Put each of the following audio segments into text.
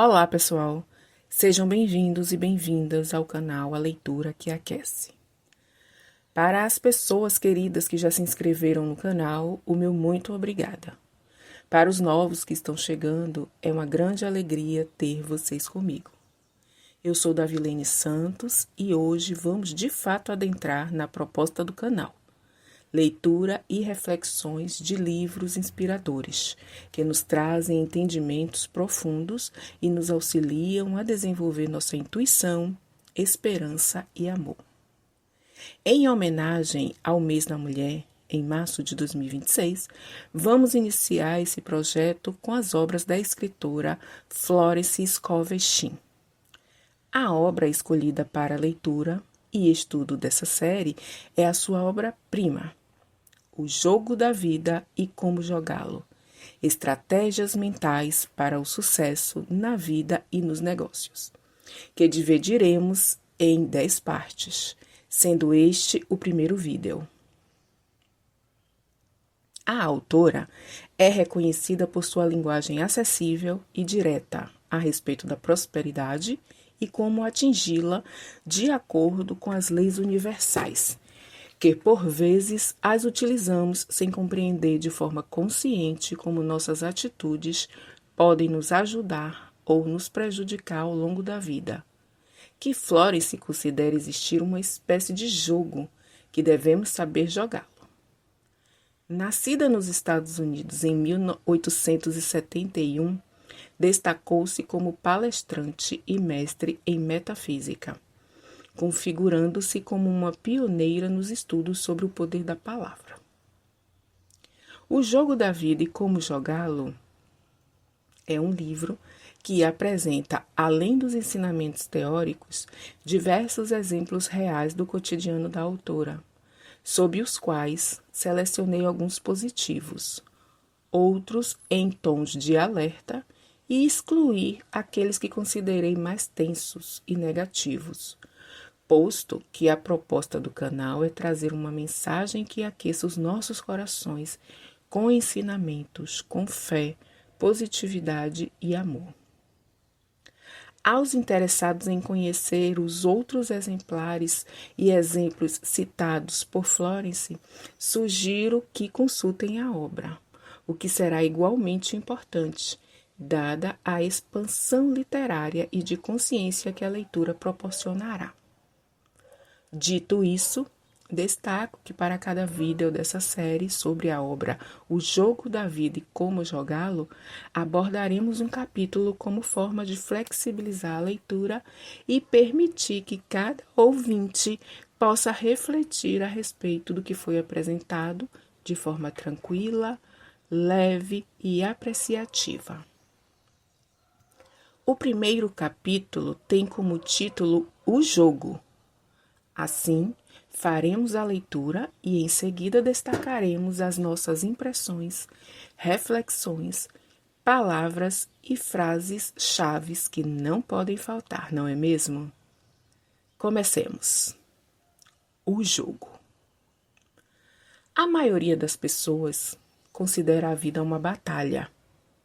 Olá, pessoal! Sejam bem-vindos e bem-vindas ao canal A Leitura que Aquece. Para as pessoas queridas que já se inscreveram no canal, o meu muito obrigada. Para os novos que estão chegando, é uma grande alegria ter vocês comigo. Eu sou Davilene Santos e hoje vamos de fato adentrar na proposta do canal. Leitura e reflexões de livros inspiradores, que nos trazem entendimentos profundos e nos auxiliam a desenvolver nossa intuição, esperança e amor. Em homenagem ao Mês da Mulher, em março de 2026, vamos iniciar esse projeto com as obras da escritora Florence Scovel Shinn. A obra escolhida para leitura e estudo dessa série é a sua obra-prima, O Jogo da Vida e Como Jogá-lo. Estratégias mentais para o sucesso na vida e nos negócios, que dividiremos em 10 partes, sendo este o primeiro vídeo. A autora é reconhecida por sua linguagem acessível e direta a respeito da prosperidade e como atingi-la de acordo com as leis universais, que por vezes as utilizamos sem compreender de forma consciente como nossas atitudes podem nos ajudar ou nos prejudicar ao longo da vida. Que Florence considera existir uma espécie de jogo que devemos saber jogá-lo. Nascida nos Estados Unidos em 1871, destacou-se como palestrante e mestre em metafísica, configurando-se como uma pioneira nos estudos sobre o poder da palavra. O Jogo da Vida e Como Jogá-lo é um livro que apresenta, além dos ensinamentos teóricos, diversos exemplos reais do cotidiano da autora, sob os quais selecionei alguns positivos, outros em tons de alerta e excluí aqueles que considerei mais tensos e negativos, posto que a proposta do canal é trazer uma mensagem que aqueça os nossos corações com ensinamentos, com fé, positividade e amor. Aos interessados em conhecer os outros exemplares e exemplos citados por Florence, sugiro que consultem a obra, o que será igualmente importante, dada a expansão literária e de consciência que a leitura proporcionará. Dito isso, destaco que para cada vídeo dessa série sobre a obra O Jogo da Vida e Como Jogá-lo, abordaremos um capítulo como forma de flexibilizar a leitura e permitir que cada ouvinte possa refletir a respeito do que foi apresentado de forma tranquila, leve e apreciativa. O primeiro capítulo tem como título O Jogo. Assim, faremos a leitura e em seguida destacaremos as nossas impressões, reflexões, palavras e frases chaves que não podem faltar, não é mesmo? Comecemos. O jogo. A maioria das pessoas considera a vida uma batalha,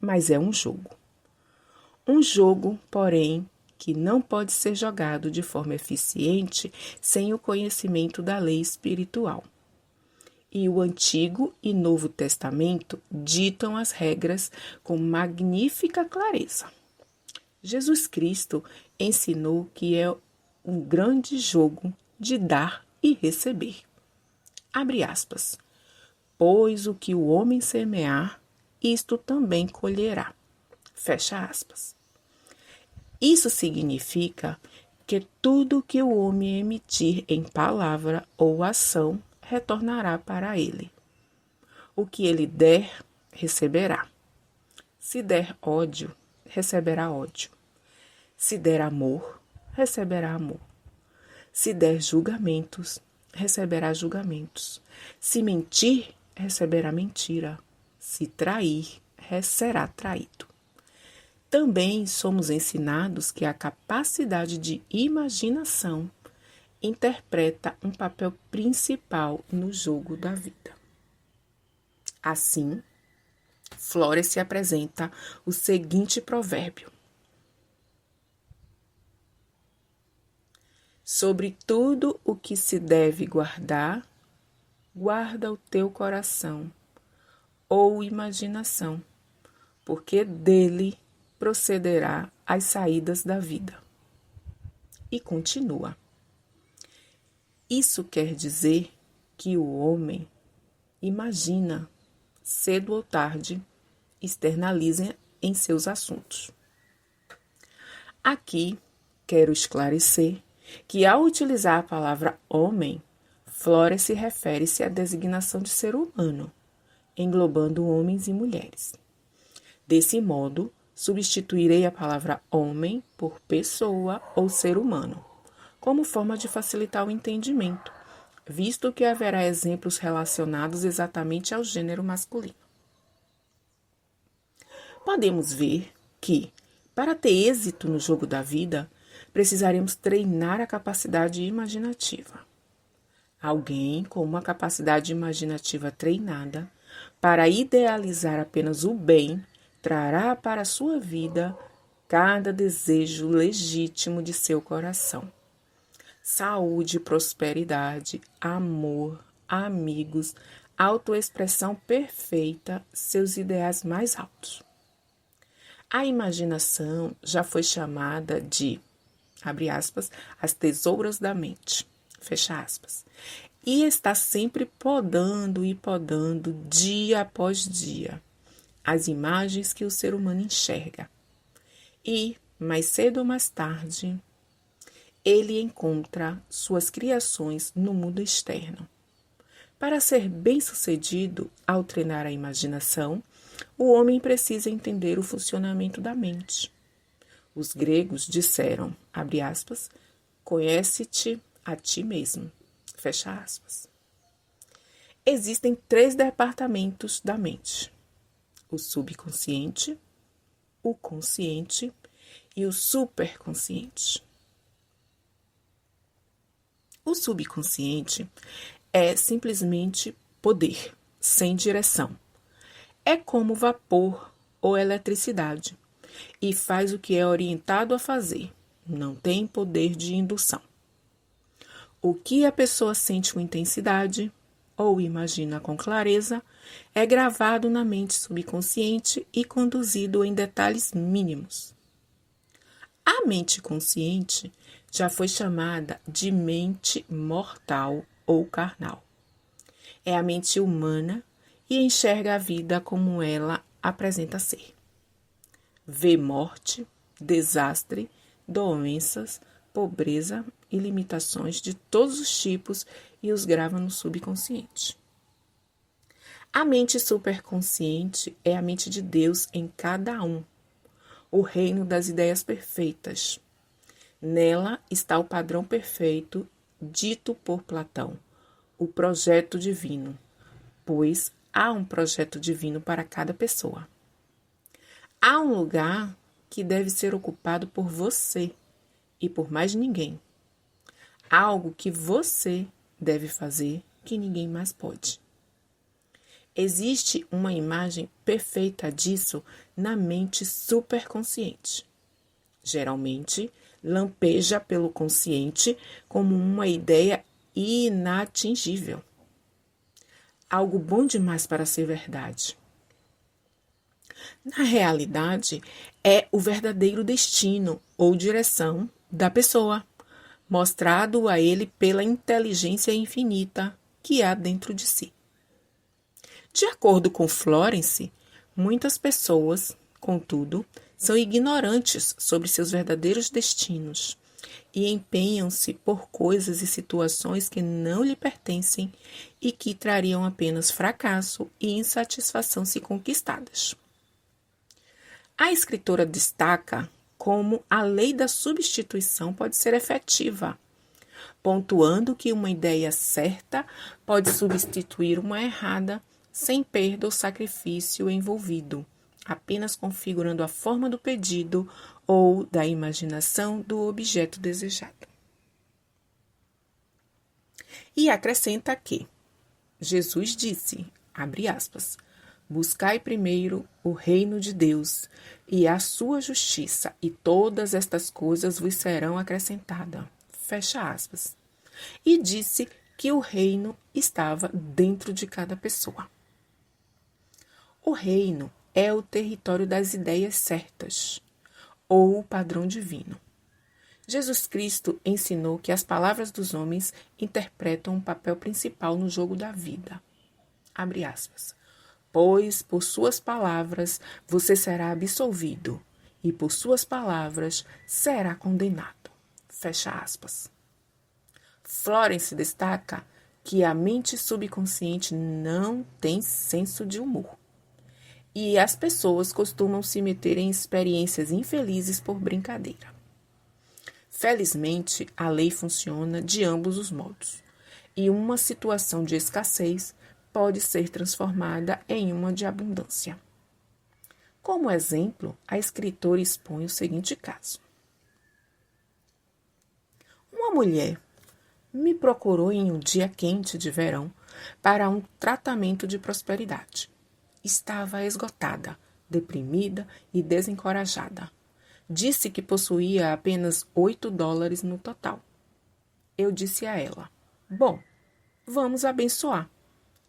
mas é um jogo. Um jogo, porém, que não pode ser jogado de forma eficiente sem o conhecimento da lei espiritual. E o Antigo e Novo Testamento ditam as regras com magnífica clareza. Jesus Cristo ensinou que é um grande jogo de dar e receber. Abre aspas. Pois o que o homem semear, isto também colherá. Fecha aspas. Isso significa que tudo que o homem emitir em palavra ou ação retornará para ele. O que ele der, receberá. Se der ódio, receberá ódio. Se der amor, receberá amor. Se der julgamentos, receberá julgamentos. Se mentir, receberá mentira. Se trair, será traído. Também somos ensinados que a capacidade de imaginação interpreta um papel principal no jogo da vida. Assim, Florence apresenta o seguinte provérbio: Sobre tudo o que se deve guardar, guarda o teu coração ou imaginação, porque dele procederá as saídas da vida. E continua. Isso quer dizer que o homem imagina, cedo ou tarde, externaliza em seus assuntos. Aqui quero esclarecer que, ao utilizar a palavra homem, Flores refere-se à designação de ser humano, englobando homens e mulheres. Desse modo, substituirei a palavra homem por pessoa ou ser humano, como forma de facilitar o entendimento, visto que haverá exemplos relacionados exatamente ao gênero masculino. Podemos ver que, para ter êxito no jogo da vida, precisaremos treinar a capacidade imaginativa. Alguém com uma capacidade imaginativa treinada para idealizar apenas o bem trará para a sua vida cada desejo legítimo de seu coração. Saúde, prosperidade, amor, amigos, autoexpressão perfeita, seus ideais mais altos. A imaginação já foi chamada de, abre aspas, as tesouras da mente, fecha aspas, e está sempre podando e podando, dia após dia, as imagens que o ser humano enxerga. E, mais cedo ou mais tarde, ele encontra suas criações no mundo externo. Para ser bem-sucedido ao treinar a imaginação, o homem precisa entender o funcionamento da mente. Os gregos disseram, abre aspas, conhece-te a ti mesmo, fecha aspas. Existem 3 departamentos da mente: o subconsciente, o consciente e o superconsciente. O subconsciente é simplesmente poder, sem direção. É como vapor ou eletricidade e faz o que é orientado a fazer. Não tem poder de indução. O que a pessoa sente com intensidade ou imagina com clareza é gravado na mente subconsciente e conduzido em detalhes mínimos. A mente consciente já foi chamada de mente mortal ou carnal. É a mente humana e enxerga a vida como ela apresenta ser. Vê morte, desastre, doenças, pobreza e limitações de todos os tipos e os grava no subconsciente. A mente superconsciente é a mente de Deus em cada um, o reino das ideias perfeitas. Nela está o padrão perfeito dito por Platão, o projeto divino, pois há um projeto divino para cada pessoa. Há um lugar que deve ser ocupado por você e por mais ninguém. Algo que você deve fazer que ninguém mais pode. Existe uma imagem perfeita disso na mente superconsciente. Geralmente, lampeja pelo consciente como uma ideia inatingível. Algo bom demais para ser verdade. Na realidade, é o verdadeiro destino ou direção da pessoa, mostrado a ele pela inteligência infinita que há dentro de si. De acordo com Florence, muitas pessoas, contudo, são ignorantes sobre seus verdadeiros destinos e empenham-se por coisas e situações que não lhe pertencem e que trariam apenas fracasso e insatisfação se conquistadas. A escritora destaca como a lei da substituição pode ser efetiva, pontuando que uma ideia certa pode substituir uma errada sem perda ou sacrifício envolvido, apenas configurando a forma do pedido ou da imaginação do objeto desejado. E acrescenta que Jesus disse, abre aspas, buscai primeiro o reino de Deus e a sua justiça, e todas estas coisas vos serão acrescentadas. fecha aspas, e disse que o reino estava dentro de cada pessoa. O reino é o território das ideias certas, ou o padrão divino. Jesus Cristo ensinou que as palavras dos homens interpretam um papel principal no jogo da vida. Abre aspas. Pois por suas palavras você será absolvido, e por suas palavras será condenado. Fecha aspas. Florence destaca que a mente subconsciente não tem senso de humor. E as pessoas costumam se meter em experiências infelizes por brincadeira. Felizmente, a lei funciona de ambos os modos, e uma situação de escassez pode ser transformada em uma de abundância. Como exemplo, a escritora expõe o seguinte caso. Uma mulher me procurou em um dia quente de verão para um tratamento de prosperidade. Estava esgotada, deprimida e desencorajada. Disse que possuía apenas $8 no total. Eu disse a ela, bom, vamos abençoar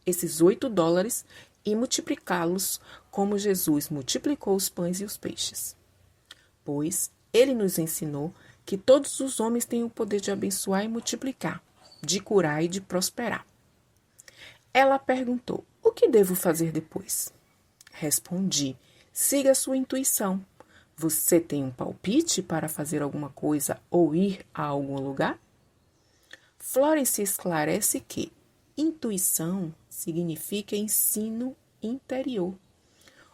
esses $8 e multiplicá-los como Jesus multiplicou os pães e os peixes. Pois ele nos ensinou que todos os homens têm o poder de abençoar e multiplicar, de curar e de prosperar. Ela perguntou, o que devo fazer depois? Respondi, siga a sua intuição. Você tem um palpite para fazer alguma coisa ou ir a algum lugar? Florence esclarece que intuição significa ensino interior,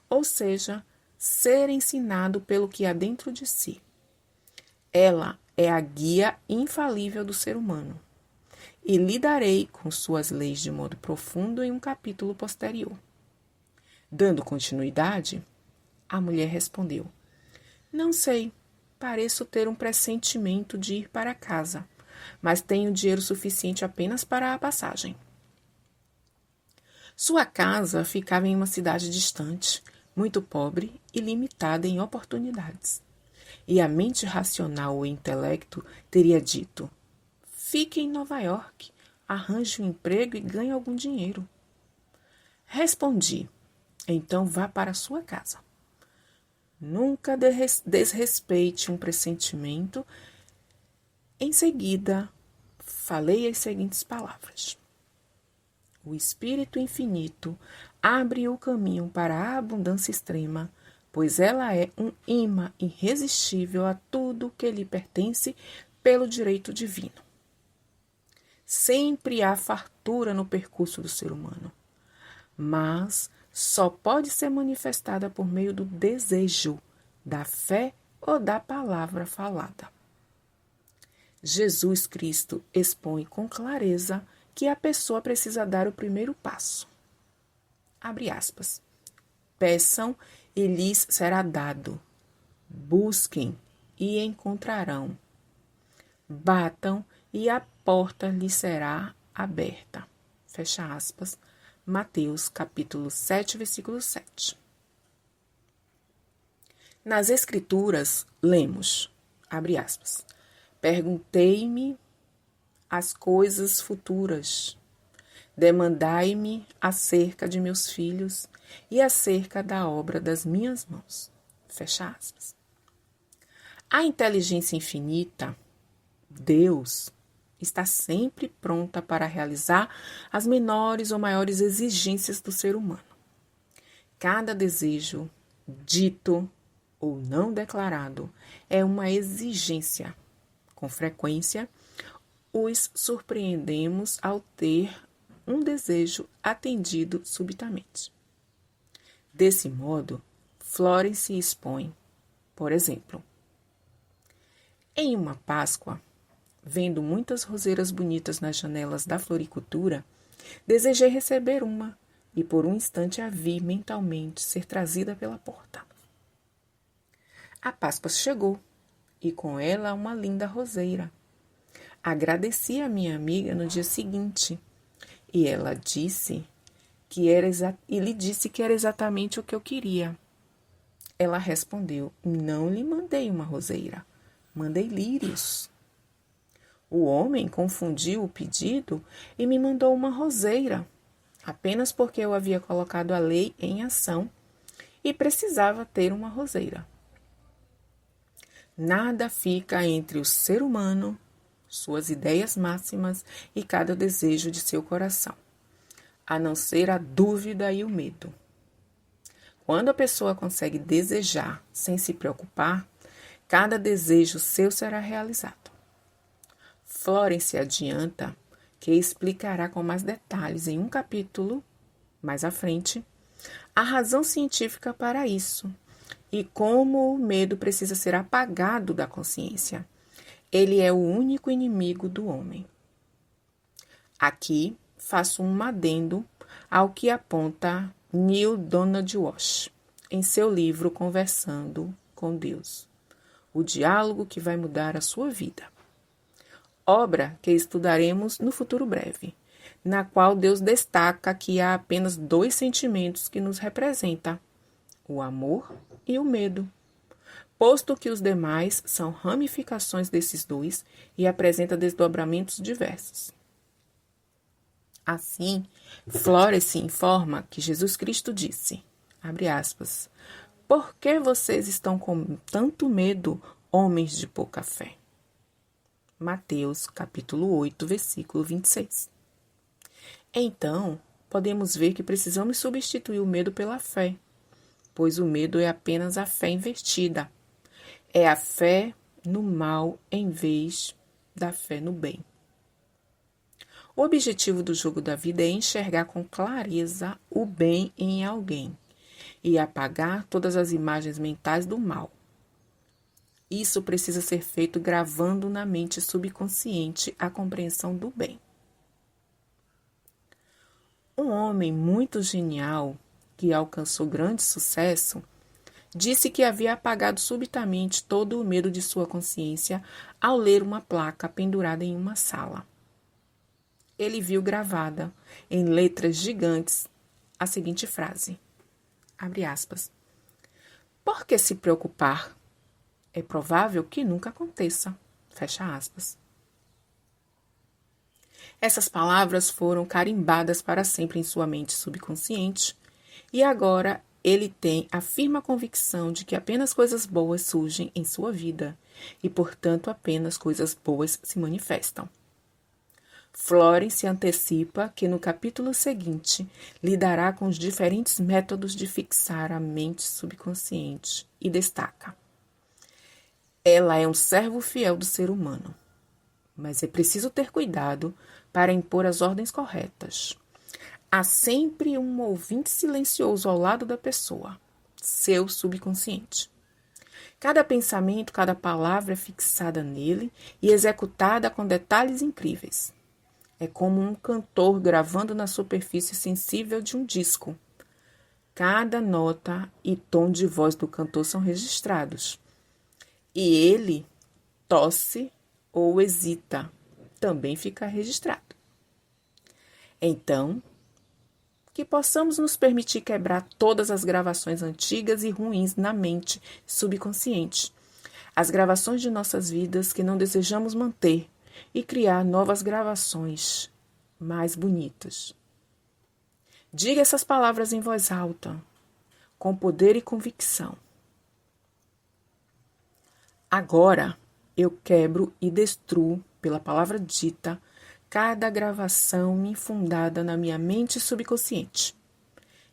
ou seja, ser ensinado pelo que há dentro de si. Ela é a guia infalível do ser humano e lidarei com suas leis de modo profundo em um capítulo posterior. Dando continuidade, a mulher respondeu, não sei, pareço ter um pressentimento de ir para casa, mas tenho dinheiro suficiente apenas para a passagem. Sua casa ficava em uma cidade distante, muito pobre e limitada em oportunidades. E a mente racional ou intelecto teria dito, fique em Nova York, arranje um emprego e ganhe algum dinheiro. Respondi, então vá para sua casa. Nunca desrespeite um pressentimento. Em seguida, falei as seguintes palavras. O Espírito Infinito abre o caminho para a abundância extrema, pois ela é um imã irresistível a tudo que lhe pertence pelo direito divino. Sempre há fartura no percurso do ser humano, mas só pode ser manifestada por meio do desejo, da fé ou da palavra falada. Jesus Cristo expõe com clareza que a pessoa precisa dar o primeiro passo. Abre aspas. Peçam e lhes será dado. Busquem e encontrarão. Batam e a porta lhes será aberta. Fecha aspas. Mateus, capítulo 7, versículo 7. Nas Escrituras, lemos, abre aspas, perguntei-me as coisas futuras, demandai-me acerca de meus filhos e acerca da obra das minhas mãos. Fecha aspas. A inteligência infinita, Deus, está sempre pronta para realizar as menores ou maiores exigências do ser humano. Cada desejo, dito ou não declarado, é uma exigência. Com frequência, os surpreendemos ao ter um desejo atendido subitamente. Desse modo, Florence expõe, por exemplo, em uma Páscoa, vendo muitas roseiras bonitas nas janelas da floricultura, desejei receber uma e por um instante a vi mentalmente ser trazida pela porta. A Páscoa chegou e com ela uma linda roseira. Agradeci a minha amiga no dia seguinte e ela disse lhe disse que era exatamente o que eu queria. Ela respondeu, não lhe mandei uma roseira, mandei lírios. O homem confundiu o pedido e me mandou uma roseira, apenas porque eu havia colocado a lei em ação e precisava ter uma roseira. Nada fica entre o ser humano, suas ideias máximas e cada desejo de seu coração, a não ser a dúvida e o medo. Quando a pessoa consegue desejar sem se preocupar, cada desejo seu será realizado. Florence adianta que explicará com mais detalhes em um capítulo mais à frente a razão científica para isso e como o medo precisa ser apagado da consciência. Ele é o único inimigo do homem. Aqui faço um adendo ao que aponta Neale Donald Walsch em seu livro Conversando com Deus, o diálogo que vai mudar a sua vida. Obra que estudaremos no futuro breve, na qual Deus destaca que há apenas 2 sentimentos que nos representam, o amor e o medo, posto que os demais são ramificações desses 2 e apresenta desdobramentos diversos. Assim, Florence informa que Jesus Cristo disse, abre aspas, por que vocês estão com tanto medo, homens de pouca fé? Mateus, capítulo 8, versículo 26. Então, podemos ver que precisamos substituir o medo pela fé, pois o medo é apenas a fé invertida. É a fé no mal em vez da fé no bem. O objetivo do jogo da vida é enxergar com clareza o bem em alguém e apagar todas as imagens mentais do mal. Isso precisa ser feito gravando na mente subconsciente a compreensão do bem. Um homem muito genial, que alcançou grande sucesso, disse que havia apagado subitamente todo o medo de sua consciência ao ler uma placa pendurada em uma sala. Ele viu gravada, em letras gigantes, a seguinte frase, abre aspas, por que se preocupar? É provável que nunca aconteça, fecha aspas. Essas palavras foram carimbadas para sempre em sua mente subconsciente e agora ele tem a firme convicção de que apenas coisas boas surgem em sua vida e, portanto, apenas coisas boas se manifestam. Florence antecipa que no capítulo seguinte lidará com os diferentes métodos de fixar a mente subconsciente e destaca: ela é um servo fiel do ser humano, mas é preciso ter cuidado para impor as ordens corretas. Há sempre um ouvinte silencioso ao lado da pessoa, seu subconsciente. Cada pensamento, cada palavra é fixada nele e executada com detalhes incríveis. É como um cantor gravando na superfície sensível de um disco. Cada nota e tom de voz do cantor são registrados. E ele tosse ou hesita, também fica registrado. Então, que possamos nos permitir quebrar todas as gravações antigas e ruins na mente subconsciente, as gravações de nossas vidas que não desejamos manter e criar novas gravações mais bonitas. Diga essas palavras em voz alta, com poder e convicção. Agora eu quebro e destruo, pela palavra dita, cada gravação infundada na minha mente subconsciente.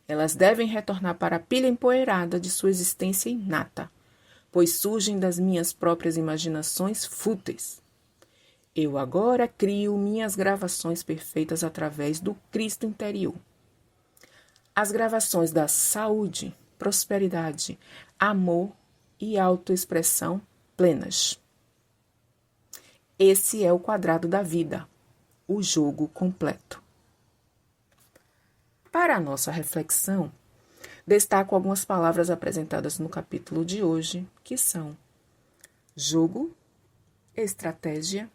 Elas devem retornar para a pilha empoeirada de sua existência inata, pois surgem das minhas próprias imaginações fúteis. Eu agora crio minhas gravações perfeitas através do Cristo interior. As gravações da saúde, prosperidade, amor e autoexpressão plenas. Esse é o quadrado da vida, o jogo completo. Para a nossa reflexão, destaco algumas palavras apresentadas no capítulo de hoje, que são jogo, estratégia,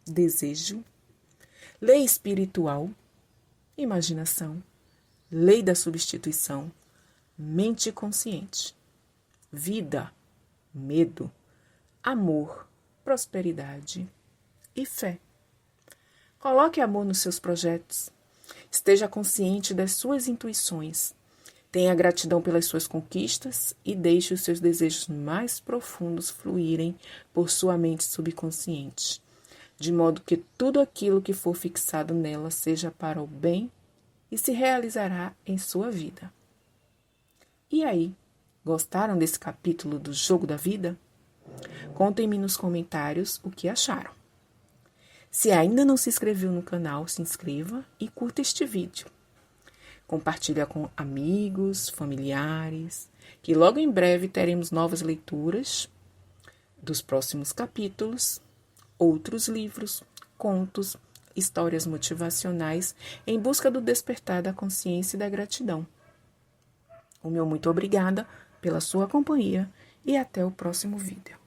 desejo, lei espiritual, imaginação, lei da substituição, mente consciente, vida, medo, amor, prosperidade e fé. Coloque amor nos seus projetos. Esteja consciente das suas intuições. Tenha gratidão pelas suas conquistas e deixe os seus desejos mais profundos fluírem por sua mente subconsciente, de modo que tudo aquilo que for fixado nela seja para o bem e se realizará em sua vida. E aí, gostaram desse capítulo do Jogo da Vida? Contem-me nos comentários o que acharam. Se ainda não se inscreveu no canal, se inscreva e curta este vídeo. Compartilhe com amigos, familiares, que logo em breve teremos novas leituras dos próximos capítulos, outros livros, contos, histórias motivacionais em busca do despertar da consciência e da gratidão. O meu muito obrigada pela sua companhia e até o próximo vídeo.